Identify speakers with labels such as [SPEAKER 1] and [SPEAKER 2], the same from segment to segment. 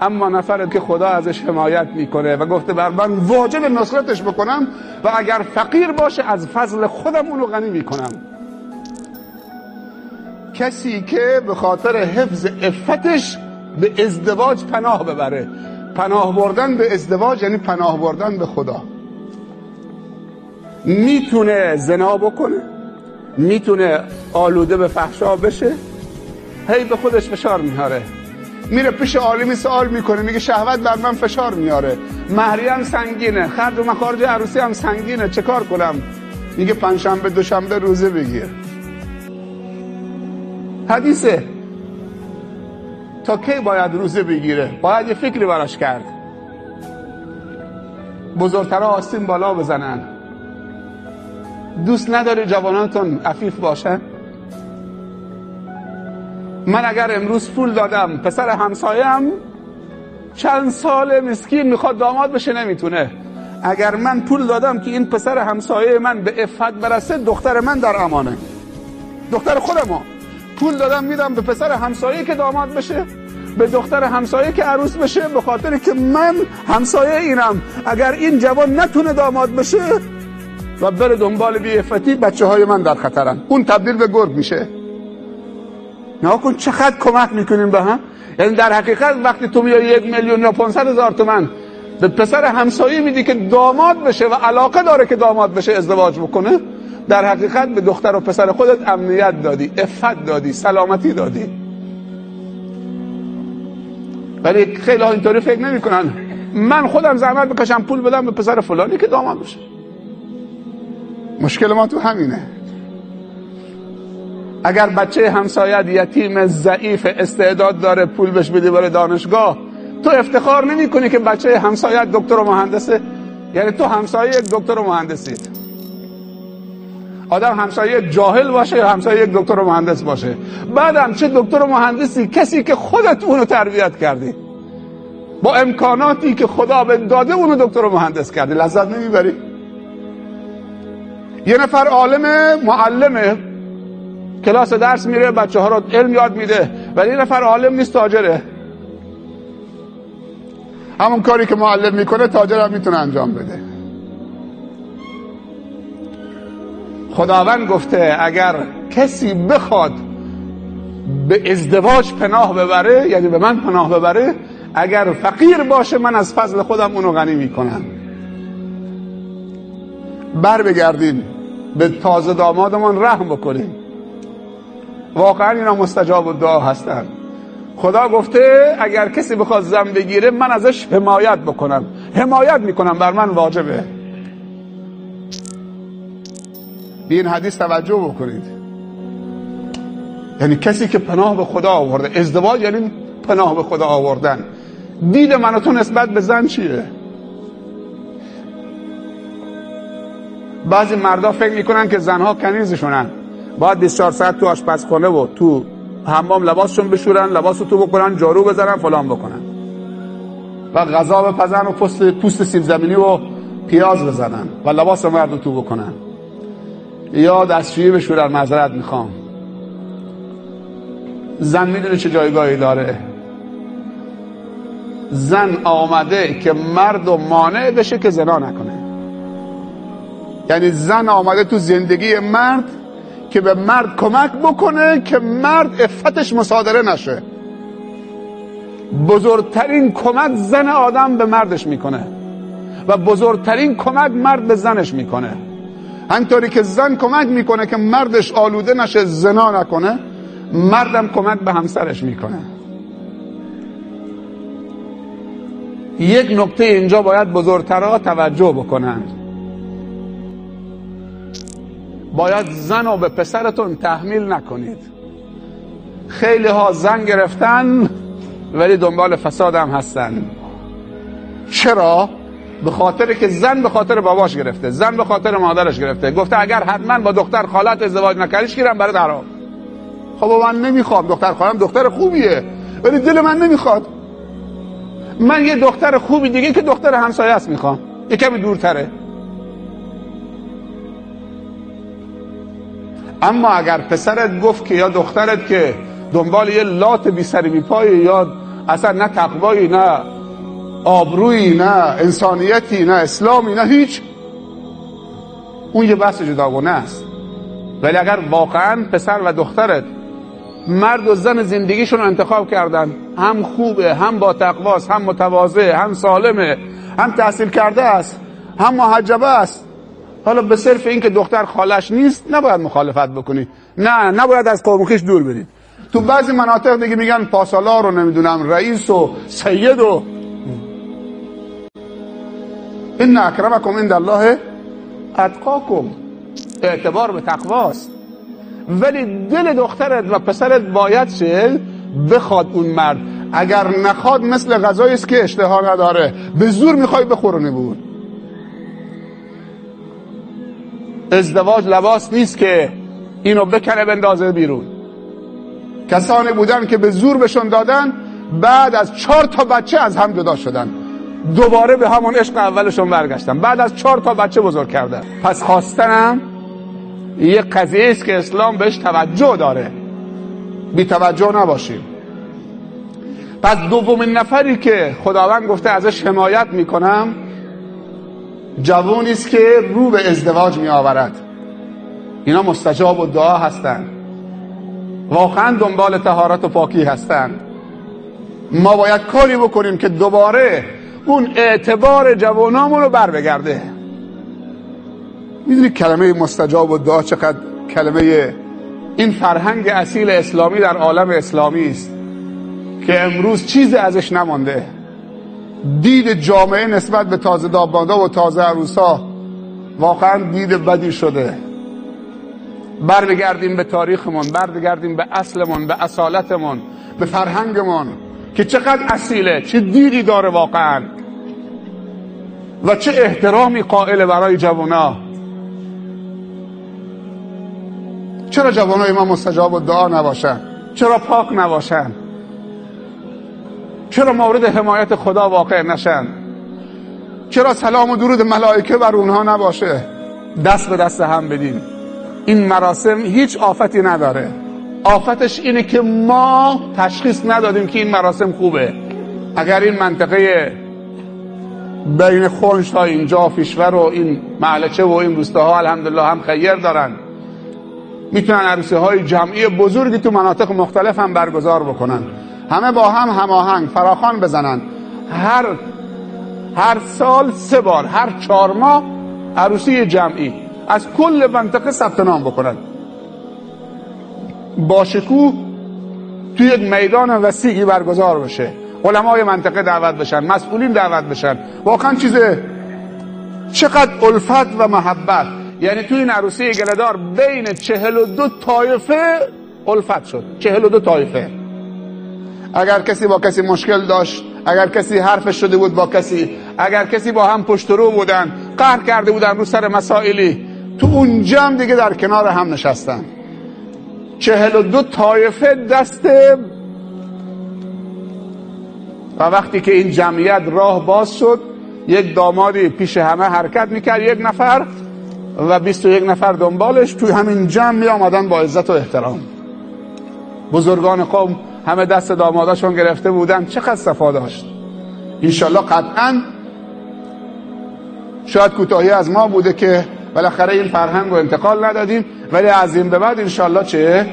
[SPEAKER 1] اما نفری که خدا ازش حمایت میکنه و گفته بر من واجب نصرتش بکنم و اگر فقیر باشه از فضل خودم اونو غنی میکنم. کسی که به خاطر حفظ عفتش به ازدواج پناه ببره. پناه بردن به ازدواج یعنی پناه بردن به خدا. میتونه زنا بکنه، میتونه آلوده به فحشا بشه، هی به خودش فشار میاره، میره پیش عالمی سوال میکنه، میگه شهوت بر من فشار میاره، مهریه هم سنگینه، خرج و مخارج عروسی هم سنگینه، چه کار کنم؟ میگه پنجشنبه دوشنبه روزه بگیر. حدیثه. تا کی باید روزه بگیره؟ باید یه فکری براش کرد. بزرگترها آستین بالا بزنن. دوست نداری جوانانتون عفیف باشن؟ من اگر امروز پول دادم پسر همسایم چند سال مسکین میخواد داماد بشه نمیتونه، اگر من پول دادم که این پسر همسایه من به عفت برسه دختر من در امانه، دختر خودمو پول دادم میدم به پسر همسایه که داماد بشه، به دختر همسایه که عروس بشه، به خاطر که من همسایه اینم. اگر این جوان نتونه داماد بشه و بره دنبال بی عفتی بچه های من در خطرن، اون تبدیل به گرگ میشه. نه کن چقدر کمک میکنیم به هم. یعنی در حقیقت وقتی تو میای 1,000,000 یا 500,000 تومان به پسر همسایه میدی که داماد بشه و علاقه داره که داماد بشه ازدواج بکنه، در حقیقت به دختر و پسر خودت امنیت دادی، عفت دادی، سلامتی دادی. ولی خیلی ها اینطوری فکر نمیکنن من خودم زحمت بکشم پول بدم به پسر فلانی که داماد بشه. مشکل ما تو همینه. اگر بچه همسایت یتیم ضعیف استعداد داره پول بهش بدی برای دانشگاه، تو افتخار نمی کنی که بچه همسایت دکتر و مهندسه؟ یعنی تو همسایه یک دکتر و مهندسید. آدم همسایه جاهل باشه یا همسایه یک دکتر و مهندس باشه، بعدم چه دکتر و مهندسی؟ کسی که خودت اونو تربیت کردی با امکاناتی که خدا به داده اونو دکتر و مهندس کردی، لذت نمیبری؟ یه نفر عالم معلمه، کلاس درس میره بچه ها رو علم یاد میده، ولی یه نفر عالم نیست، تاجره. همون کاری که معلم میکنه تاجر هم میتونه انجام بده. خداوند گفته اگر کسی بخواد به ازدواج پناه ببره، یعنی به من پناه ببره، اگر فقیر باشه من از فضل خودم اونو غنی میکنم. بر بگردیم به تازه دامادمان رحم بکنیم. واقعا اینا مستجاب الدعا هستن. خدا گفته اگر کسی بخواد زن بگیره من ازش حمایت بکنم، حمایت میکنم، بر من واجبه. به این حدیث توجه بکنید. یعنی کسی که پناه به خدا آورده، ازدواج یعنی پناه به خدا آوردن. دید من و تو نسبت به زن چیه؟ بعضی مردا فکر میکنن که زنها کنیزشونن، باید 24 ساعت تو آشپزخانه و تو حمام لباسشون بشورن، لباسو تو بکنن، جارو بزنن، فلان بکنن و غذا بپزن و پوست سیب زمینی و پیاز بزنن و لباس مردو تو بکنن، یا دستشویی بشورن. معذرت میخوام. زن میدونه چه جایگاهی داره؟ زن آمده که مرد و مانع بشه که زنا نکنه. یعنی زن آمده تو زندگی مرد که به مرد کمک بکنه که مرد عفتش مصادره نشه. بزرگترین کمک زن آدم به مردش میکنه و بزرگترین کمک مرد به زنش میکنه. همینطوری که زن کمک میکنه که مردش آلوده نشه، زنا نکنه، مردم کمک به همسرش میکنه. یک نکته اینجا باید بزرگترها توجه بکنند. باید زن رو به پسرتون تحمیل نکنید. خیلی ها زن گرفتن ولی دنبال فساد هم هستن. چرا؟ به خاطر که زن به خاطر باباش گرفته، زن به خاطر مادرش گرفته، گفته اگر حتما با دختر خالت ازدواج نکردیش گیرم برای حرام. خب من نمیخوام، دختر خالم دختر خوبیه ولی دل من نمیخواد. من یه دختر خوبی دیگه که دختر همسایه است میخوام، یه کمی دورتره. اما اگر پسرت گفت که یا دخترت که دنبال یه لات بی سر بی پای یا اصلا نه تقوایی، نه آبرویی، نه انسانیتی، نه اسلامی، نه هیچ. اون یه بحث جداگانه است. ولی اگر واقعا پسر و دخترت مرد و زن زندگیشون رو انتخاب کردن، هم خوبه، هم با تقواست، هم متواضع، هم سالمه، هم تحصیل کرده است، هم محجبه است، حالا به صرف این که دختر خالش نیست نباید مخالفت بکنی، نه نباید از قوم خویش دور برید. تو بعضی مناطق دیگه میگن پاسالار رو نمیدونم رئیس و سید و ان اکرمکم عند الله اتقاکم، اعتبار به تقواست. ولی دل دخترت و پسرت باید چه؟ بخواد اون مرد. اگر نخواد مثل غذایی است که اشتها نداره، به زور میخوای بخورونی بود. ازدواج لباس نیست که اینو بکنه بندازه بیرون. کسانی بودن که به زور بهشون دادن، بعد از 4 تا بچه از هم جدا شدن، دوباره به همون عشق اولشون برگشتن، بعد از 4 تا بچه بزرگ کردن. پس خواستنم یه قضیه است که اسلام بهش توجه داره، بی توجه نباشیم. پس دومین نفری که خداوند گفته ازش حمایت میکنم، جوانی است که رو به ازدواج می آورد. اینا مستجاب الدعا هستند، واقعا دنبال طهارت و پاکی هستند. ما باید کاری بکنیم که دوباره اون اعتبار جوانامون رو بر بگرده. میدونی کلمه مستجاب الدعا چقدر کلمه این فرهنگ اصیل اسلامی در عالم اسلامی است که امروز چیزی ازش نمانده. دید جامعه نسبت به تازه دامادا و تازه عروسا واقعا دید بدی شده. برگردیم به تاریخمون، برگردیم به اصلمون، به اصالتمون، به فرهنگمون که چقدر اصیله، چه دیدی داره واقعا و چه احترامی قائل برای جوانا. چرا جوانای ما مستجاب الدعا نباشن؟ چرا پاک نباشن؟ چرا مورد حمایت خدا واقع نشن؟ چرا سلام و درود ملائکه بر اونها نباشه؟ دست به دست هم بدیم. این مراسم هیچ آفتی نداره. آفتش اینه که ما تشخیص ندادیم که این مراسم خوبه. اگر این منطقه بین خونش تا اینجا فیشور و این معلچه و این روستاها الحمدلله هم خیر دارن، میتونن عروسی های جمعی بزرگی تو مناطق مختلف هم برگزار بکنن، همه با هم هماهنگ فراخوان بزنن، هر سال 3 بار، هر 4 ماه عروسی جمعی از کل منطقه ثبت نام بکنن، با شکوه توی یک میدان وسیعی برگزار بشه، علمای منطقه دعوت بشن، مسئولین دعوت بشن. واقعا چیزه چقدر الفت و محبت. یعنی توی این عروسی گله‌دار بین 42 طایفه الفت شد. 42 طایفه. اگر کسی با کسی مشکل داشت، اگر کسی حرفش شده بود با کسی، اگر کسی با هم پشت رو بودن، قهر کرده بودن رو سر مسائلی، تو اون جمع دیگه در کنار هم نشستن. 42 طایفه دست. و وقتی که این جمعیت راه باز شد، یک دامادی پیش همه حرکت میکرد، 1 نفر و 21 نفر دنبالش، توی همین جمع می آمدن با عزت و احترام. بزرگان قوم همه دست داماداشون گرفته بودن. چقدر صفا داشت. انشالله قطعا شاید کوتاهی از ما بوده که بالاخره این فرهنگ رو انتقال ندادیم، ولی از این به بعد انشالله چه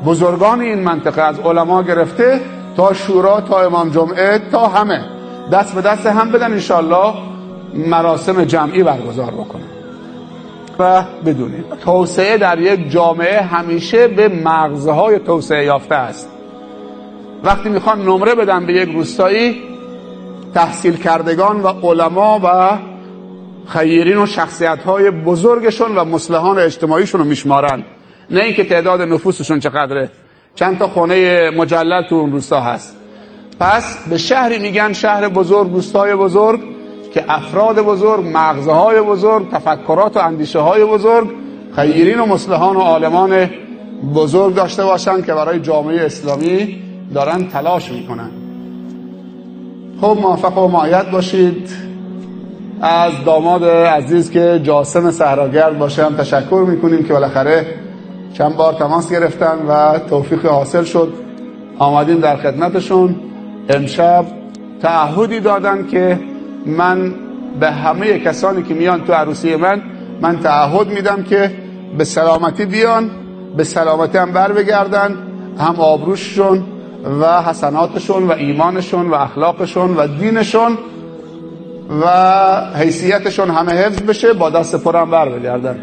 [SPEAKER 1] بزرگان این منطقه از علما گرفته تا شورا تا امام جمعه تا همه دست به دست هم بدن، انشالله مراسم جمعی برگزار بکنن. و بدونید توسعه در یک جامعه همیشه به مغزهای توسعه یافته است. وقتی میخوان نمره بدن به یک روستایی، تحصیل کردگان و علما و خیرین و شخصیت‌های بزرگشون و مصلحان اجتماعیشون رو میشمارن، نه اینکه تعداد نفوسشون چقدره، چند تا خونه مجلل تو اون روستا هست. پس به شهری میگن شهر بزرگ، روستای بزرگ که افراد بزرگ، مغزهای بزرگ، تفکرات و اندیشه های بزرگ، خیرین و مصلحان و عالمان بزرگ داشته باشن که برای جامعه اسلامی دارن تلاش میکنن. خب موفق و مؤید باشید. از داماد عزیز که جاسم صحراگرد باشه هم تشکر میکنیم که بالاخره چند بار تماس گرفتن و توفیق حاصل شد، آمدیم در خدمتشون. امشب تعهدی دادن که من به همه کسانی که میان تو عروسی من تعهد میدم که به سلامتی بیان، به سلامتی هم بر بگردن، هم آبروششون و حسناتشون و ایمانشون و اخلاقشون و دینشون و حیثیتشون همه حفظ بشه، با دست پر هم بر بگردن.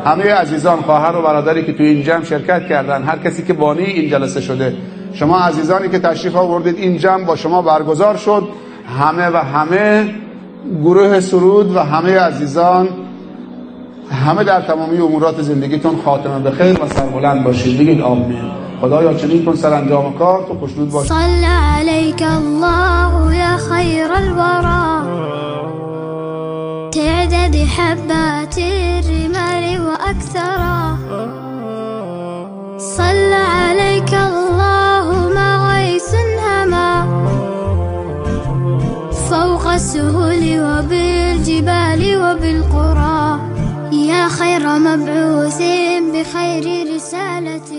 [SPEAKER 1] همه عزیزان، خواهر و برادری که توی این جمع شرکت کردن، هر کسی که بانی این جلسه شده، شما عزیزانی که تشریف آوردید این جمع با شما برگزار شد، همه گروه سرود و همه عزیزان، همه در تمامی امورات زندگیتون خاتمه به خیر و سربلند باشید. بگید آمین. خدایا چنین کن سرانجام کار تو خوشنود باش.
[SPEAKER 2] صلی علیک الله یا خیر الورا، تعدد حبات الرمال وأكثرا. صلى عليك الله ما غيث هما، فوق السهول وبالجبال وبالقرى. يا خير مبعوث بخير رسالة